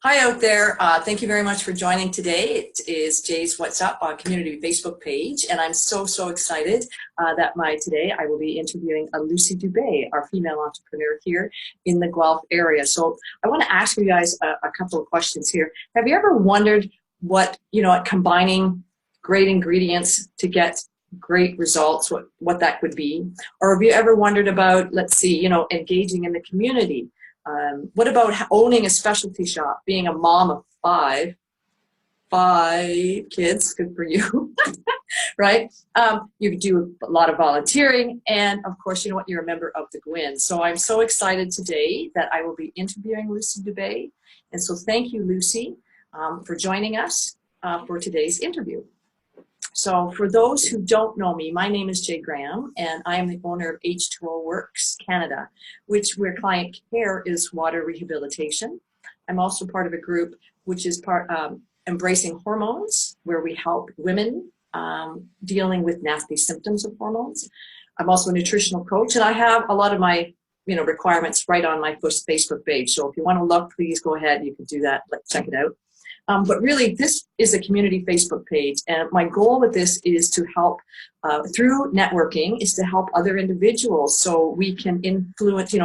Hi out there. Thank you very much for joining today. It is Jay's What's Up community Facebook page, and I'm so excited that today I will be interviewing Lucie Dube, our female entrepreneur here in the Guelph area. So I want to ask you guys a couple of questions here. Have you ever wondered what, combining great ingredients to get great results, what that would be? Or have you ever wondered about, let's see, engaging in the community? What about owning a specialty shop, being a mom of five kids, good for you, right? You do a lot of volunteering, and of course, you're a member of the GWIN. So I'm so excited today that I will be interviewing Lucie Dube. And so thank you, Lucie, for joining us for today's interview. So for those who don't know me, my name is Jay Graham, and I am the owner of H2O Works Canada, where client care is water rehabilitation. I'm also part of a group which is Embracing Hormones, where we help women dealing with nasty symptoms of hormones. I'm also a nutritional coach, and I have a lot of my requirements right on my Facebook page. So if you want to look, please go ahead. You can do that. Let's check it out. But really, this is a community Facebook page, and my goal with this is to help, through networking, is to help other individuals so we can influence,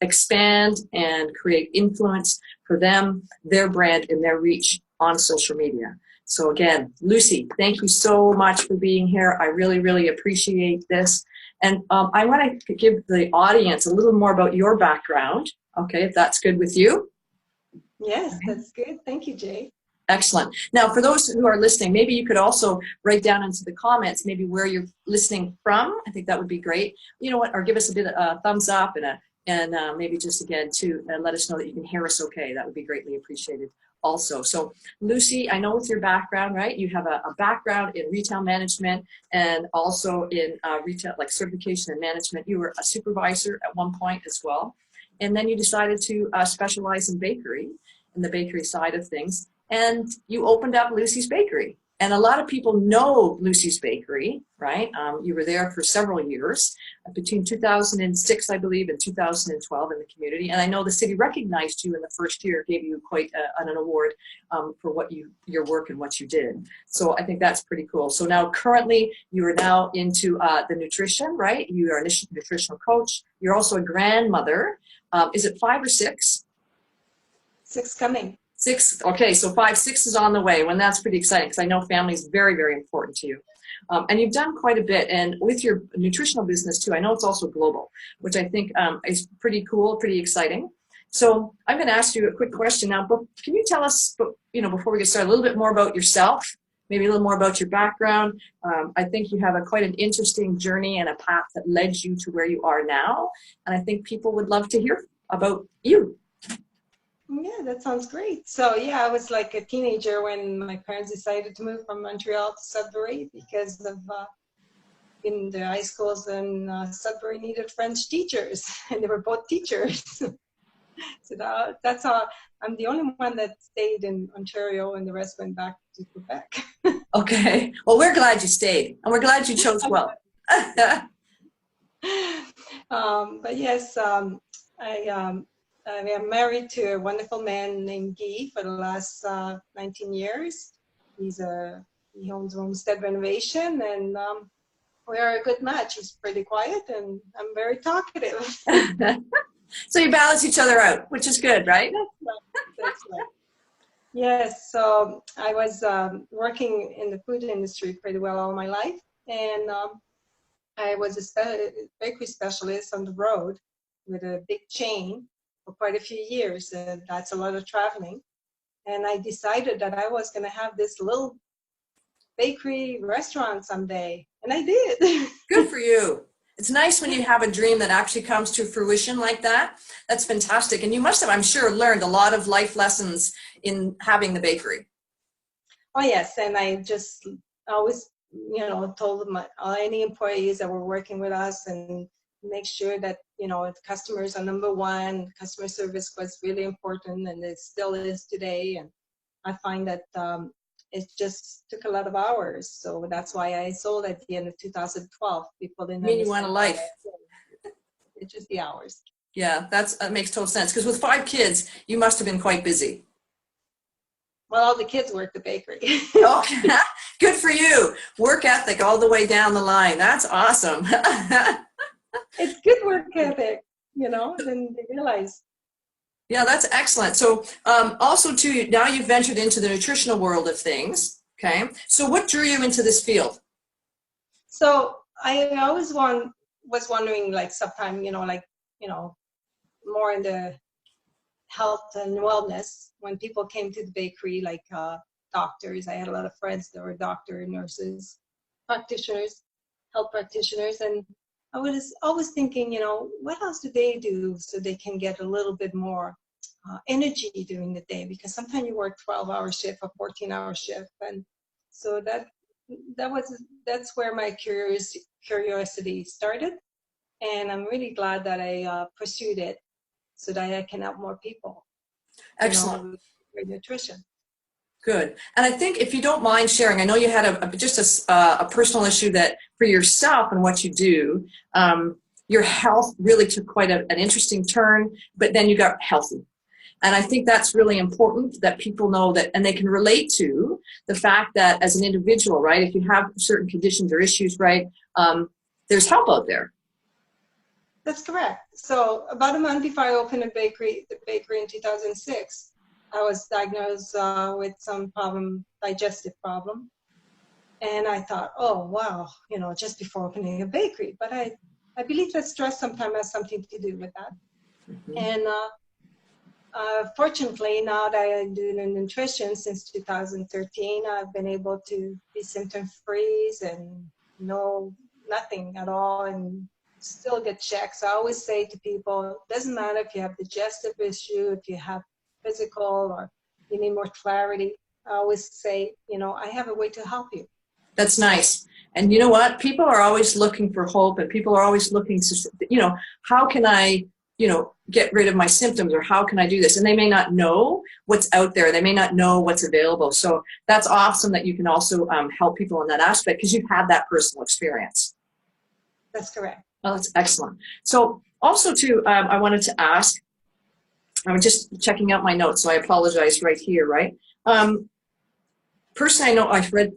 expand and create influence for them, their brand, and their reach on social media. So again, Lucie, thank you so much for being here. I really appreciate this. And I want to give the audience a little more about your background, okay, if that's good with you. Yes, that's good. Thank you, Jay. Excellent. Now, for those who are listening, maybe you could also write down into the comments maybe where you're listening from. I think that would be great. You know what? Or give us a bit of a thumbs up and maybe just again to let us know that you can hear us okay. That would be greatly appreciated also. So, Lucie, I know with your background, right? You have a background in retail management and also in retail, like certification and management. You were a supervisor at one point as well. And then you decided to specialize in the bakery side of things. And you opened up Lucie's Bakery. And a lot of people know Lucie's Bakery, right? You were there for several years, between 2006, I believe, and 2012 in the community. And I know the city recognized you in the first year, gave you quite an award for your work and what you did. So I think that's pretty cool. So now currently you are now into the nutrition, right? You are a nutritional coach. You're also a grandmother. Is it 5 or 6? 6 coming. 6, okay, so 5, 6 is on the way. When that's pretty exciting because I know family is very important to you. And you've done quite a bit, and with your nutritional business too, I know it's also global, which I think is pretty cool, pretty exciting. So I'm going to ask you a quick question now, but can you tell us, before we get started, a little bit more about yourself, maybe a little more about your background? I think you have quite an interesting journey and a path that led you to where you are now, and I think people would love to hear about you. Yeah, that sounds great. So yeah, I was like a teenager when my parents decided to move from Montreal to Sudbury because of in the high schools in Sudbury needed French teachers, and they were both teachers. So that's how I'm the only one that stayed in Ontario, and the rest went back to Quebec. Okay, well, we're glad you stayed, and we're glad you chose well. But yes, I am married to a wonderful man named Guy for the last 19 years. He owns Homestead Renovation, and we are a good match. He's pretty quiet, and I'm very talkative. So you balance each other out, which is good, right? That's right. Yes, so I was working in the food industry pretty well all my life, and I was a bakery specialist on the road with a big chain for quite a few years, and that's a lot of traveling. And I decided that I was going to have this little bakery restaurant someday, and I did. Good for you. It's nice when you have a dream that actually comes to fruition like that. That's fantastic. And you must have, I'm sure, learned a lot of life lessons in having the bakery. Oh yes, and I just always, told any employees that were working with us and make sure that the customers are number one. Customer service was really important, and it still is today. And I find that it just took a lot of hours, so that's why I sold at the end of 2012. People didn't. You want a life. It's just the hours. Yeah, that makes total sense. Because with 5 kids, you must have been quite busy. Well, all the kids work the bakery. Okay, good for you. Work ethic all the way down the line. That's awesome. It's good work ethic, you know, then they realize. Yeah, that's excellent. So also too, now you've ventured into the nutritional world of things. Okay. So what drew you into this field? So I always was wondering, like, sometime, more in the health and wellness, when people came to the bakery, like doctors. I had a lot of friends that were doctors, nurses, practitioners, health practitioners, and I was always thinking, what else do they do so they can get a little bit more energy during the day? Because sometimes you work 12-hour shift or 14-hour shift, and so that's where my curiosity started, and I'm really glad that I pursued it so that I can help more people, Excellent. with nutrition. Good. And I think if you don't mind sharing, I know you had just a personal issue that for yourself and what you do, your health really took quite an interesting turn, but then you got healthy. And I think that's really important that people know that, and they can relate to the fact that as an individual, right, if you have certain conditions or issues, right, there's help out there. That's correct. So about a month before I opened the bakery in 2006, I was diagnosed with some digestive problem. And I thought, oh, wow, just before opening a bakery. But I believe that stress sometimes has something to do with that. Mm-hmm. And fortunately, now that I do the nutrition since 2013, I've been able to be symptom-free and nothing at all, and still get checked. So I always say to people, it doesn't matter if you have digestive issue, if you have physical, or you need more clarity. I always say, I have a way to help you. That's nice. And you know what? People are always looking for hope, and people are always looking to, how can I, get rid of my symptoms, or how can I do this? And they may not know what's out there. They may not know what's available. So that's awesome that you can also help people in that aspect because you've had that personal experience. That's correct. Oh, that's excellent. So also too, I wanted to ask, I'm just checking out my notes, so I apologize right here, right? Personally, I know I've read,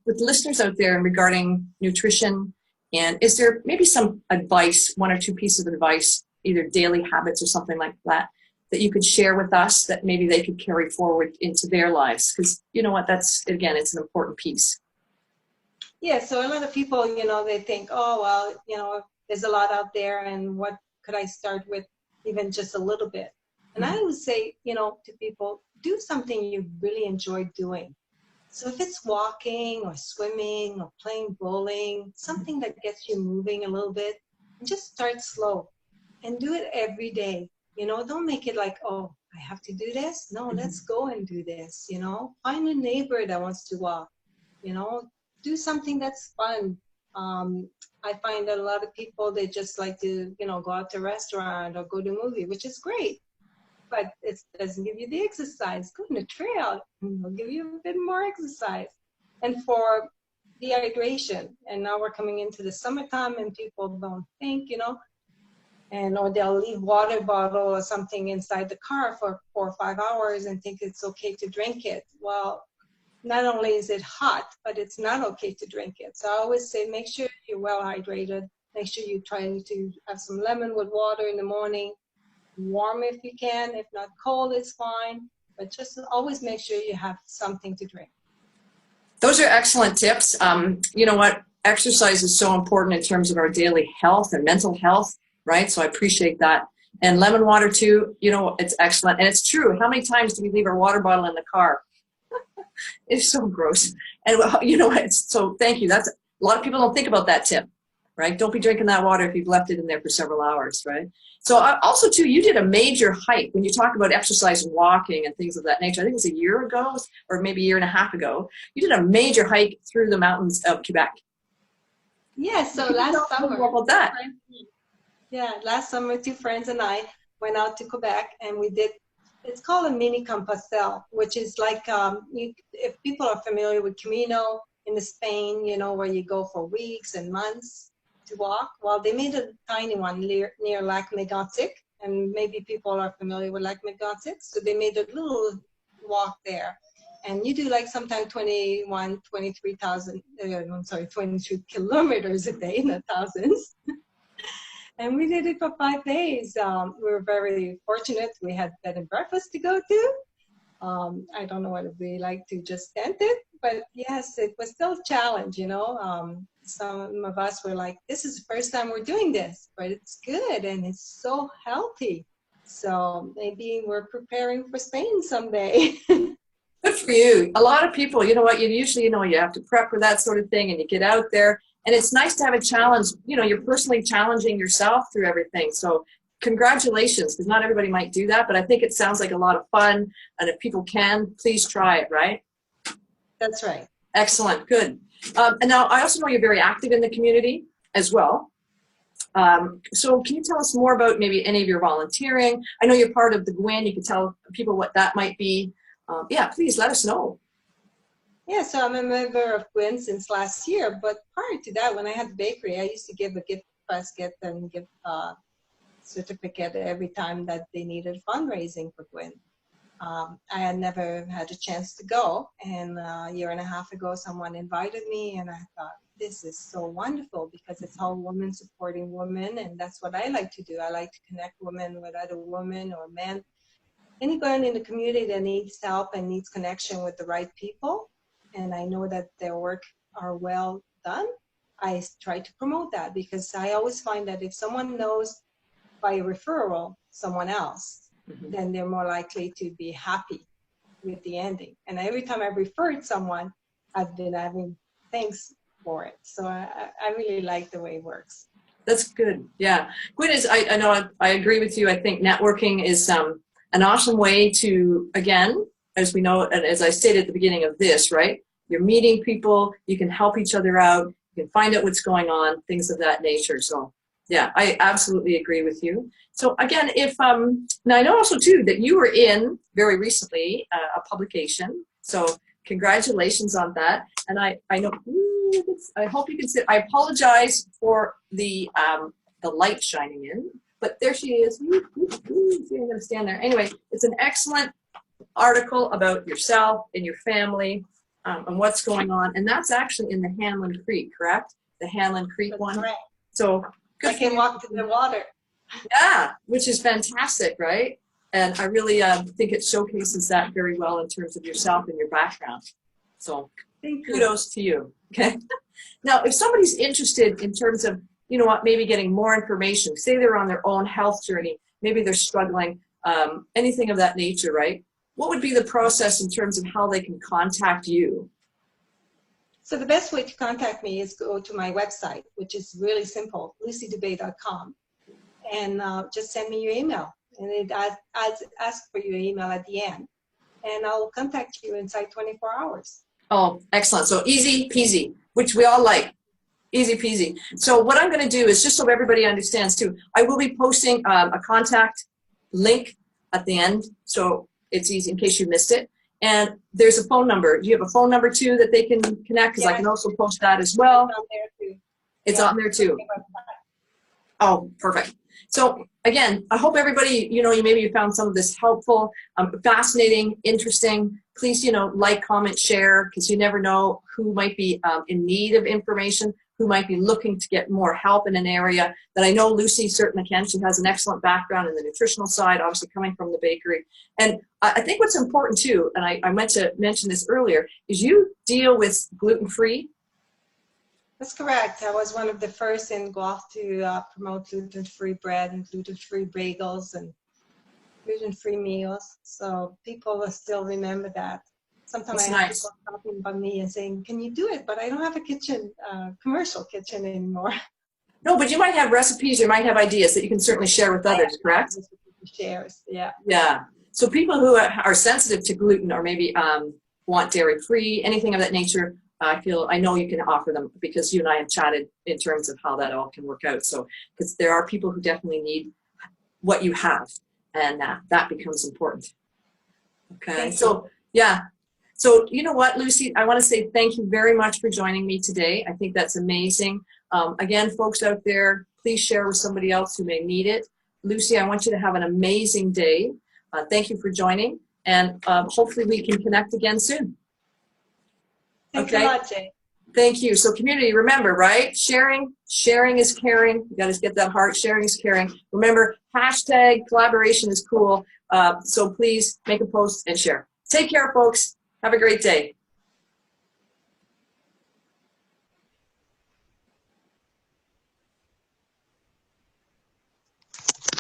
with listeners out there regarding nutrition, and is there maybe some advice, one or two pieces of advice, either daily habits or something like that, that you could share with us that maybe they could carry forward into their lives? Because you know what, that's, again, it's an important piece. Yeah, so a lot of people, they think, oh, well, there's a lot out there, and what could I start with, even just a little bit? And I would say, to people, do something you really enjoy doing. So if it's walking or swimming or playing bowling, something that gets you moving a little bit, and just start slow and do it every day. Don't make it like, oh, I have to do this. No, let's go and do this. Find a neighbor that wants to walk, do something that's fun. I find that a lot of people, they just like to, go out to a restaurant or go to a movie, which is great. But it doesn't give you the exercise. Go on a trail, it'll give you a bit more exercise. And for dehydration, and now we're coming into the summertime and people don't think, or they'll leave water bottle or something inside the car for 4 or 5 hours and think it's okay to drink it. Well, not only is it hot, but it's not okay to drink it. So I always say, make sure you're well hydrated. Make sure you're trying to have some lemon with water in the morning. Warm if you can, if not cold, it's fine, but just always make sure you have something to drink. Those are excellent tips. You know what, exercise is so important in terms of our daily health and mental health, right? So I appreciate that. And lemon water too, it's excellent. And it's true, how many times do we leave our water bottle in the car? It's so gross. And so thank you. That's, a lot of people don't think about that tip, right? Don't be drinking that water if you've left it in there for several hours, right? So also too, you did a major hike. When you talk about exercise and walking and things of that nature, I think it was a year ago or maybe a year and a half ago, you did a major hike through the mountains of Quebec. Yeah, so last summer. What about that? Yeah, last summer, 2 friends and I went out to Quebec, and we did, it's called a mini Compostelle, which is like, if people are familiar with Camino in Spain, where you go for weeks and months to walk. Well, they made a tiny one near Lac Mégantic, and maybe people are familiar with Lac Mégantic. So they made a little walk there. And you do like sometimes 23,000, I'm sorry, 22 kilometers a day, not thousands. And we did it for 5 days. We were very fortunate. We had bed and breakfast to go to. I don't know whether we like to just tent it, but yes, it was still a challenge, you know. Some of us were like, this is the first time we're doing this, but it's good and it's so healthy. So maybe we're preparing for Spain someday. Good for you. A lot of people, you know what, you usually, you know, you have to prep for that sort of thing and you get out there. And it's nice to have a challenge. You know, you're personally challenging yourself through everything. So congratulations, because not everybody might do that, but I think it sounds like a lot of fun. And if people can, please try it, right? That's right. Excellent. Good. And now I also know you're very active in the community as well. So can you tell us more about maybe any of your volunteering? I know you're part of the GWIN. You can tell people what that might be. Yeah, please let us know. Yeah, so I'm a member of GWIN since last year, but prior to that, when I had the bakery, I used to give a gift basket and give a certificate every time that they needed fundraising for GWIN. I had never had a chance to go, and a year and a half ago, someone invited me, and I thought, this is so wonderful because it's all women supporting women, and that's what I like to do. I like to connect women with other women or men. Anyone in the community that needs help and needs connection with the right people, and I know that their work are well done, I try to promote that because I always find that if someone knows by referral someone else, then they're more likely to be happy with the ending. And every time I've referred someone, I've been having thanks for it. So I really like the way it works. That's good. Yeah. GWIN is, I know I agree with you. I think networking is an awesome way to, again, as we know, and as I stated at the beginning of this, right? You're meeting people, you can help each other out, you can find out what's going on, things of that nature. So yeah, I absolutely agree with you. So again, if, now I know also too that you were in very recently a publication. So congratulations on that. And I know, I hope you can see, I apologize for the light shining in, but there she is. See, I'm gonna stand there. Anyway, it's an excellent article about yourself and your family and what's going on. And that's actually in the Hanlon Creek, correct? The Hanlon Creek That's one. right. So I can walk to the water. Yeah, which is fantastic, right? And I really think it showcases that very well in terms of yourself and your background. So kudos to you, okay? Now, if somebody's interested in terms of, you know what, maybe getting more information, say they're on their own health journey, maybe they're struggling, anything of that nature, right? What would be the process in terms of how they can contact you? So the best way to contact me is go to my website, which is really simple, luciedube.com, and just send me your email. And it asks for your email at the end, and I'll contact you inside 24 hours. Oh, excellent. So easy peasy, which we all like. Easy peasy. So what I'm going to do is, just so everybody understands too, I will be posting a contact link at the end, so it's easy in case you missed it. And there's a phone number. Do you have a phone number too that they can connect? Because I can also post that as well. It's on there too. It's on there too. Oh, perfect. So again, I hope everybody, you know, maybe you found some of this helpful, fascinating, interesting. Please, you know, like, comment, share, because you never know who might be in need of information, who might be looking to get more help in an area that I know Lucie certainly can. She has an excellent background in the nutritional side, obviously coming from the bakery. And I think what's important too, and I meant to mention this earlier, is you deal with gluten-free. That's correct. I was one of the first in Guelph to promote gluten-free bread and gluten-free bagels and gluten-free meals. So people will still remember that. Sometimes I have people talking about me and saying, can you do it? But I don't have a kitchen, commercial kitchen anymore. No, but you might have recipes, you might have ideas that you can certainly share with others, correct? Shares, yeah. Yeah. So people who are sensitive to gluten or maybe want dairy-free, anything of that nature, I know you can offer them, because you and I have chatted in terms of how that all can work out. So, because there are people who definitely need what you have, and that becomes important. Okay. So, yeah. So, you know what, Lucie, I want to say thank you very much for joining me today. I think that's amazing. Again, folks out there, please share with somebody else who may need it. Lucie, I want you to have an amazing day. Thank you for joining. and hopefully we can connect again soon. Thanks Okay. a lot, Jay. Thank you. So community, remember, right? Sharing is caring. You got to get that heart. Sharing is caring. Remember, hashtag collaboration is cool. So please make a post and share. Take care, folks. Have a great day.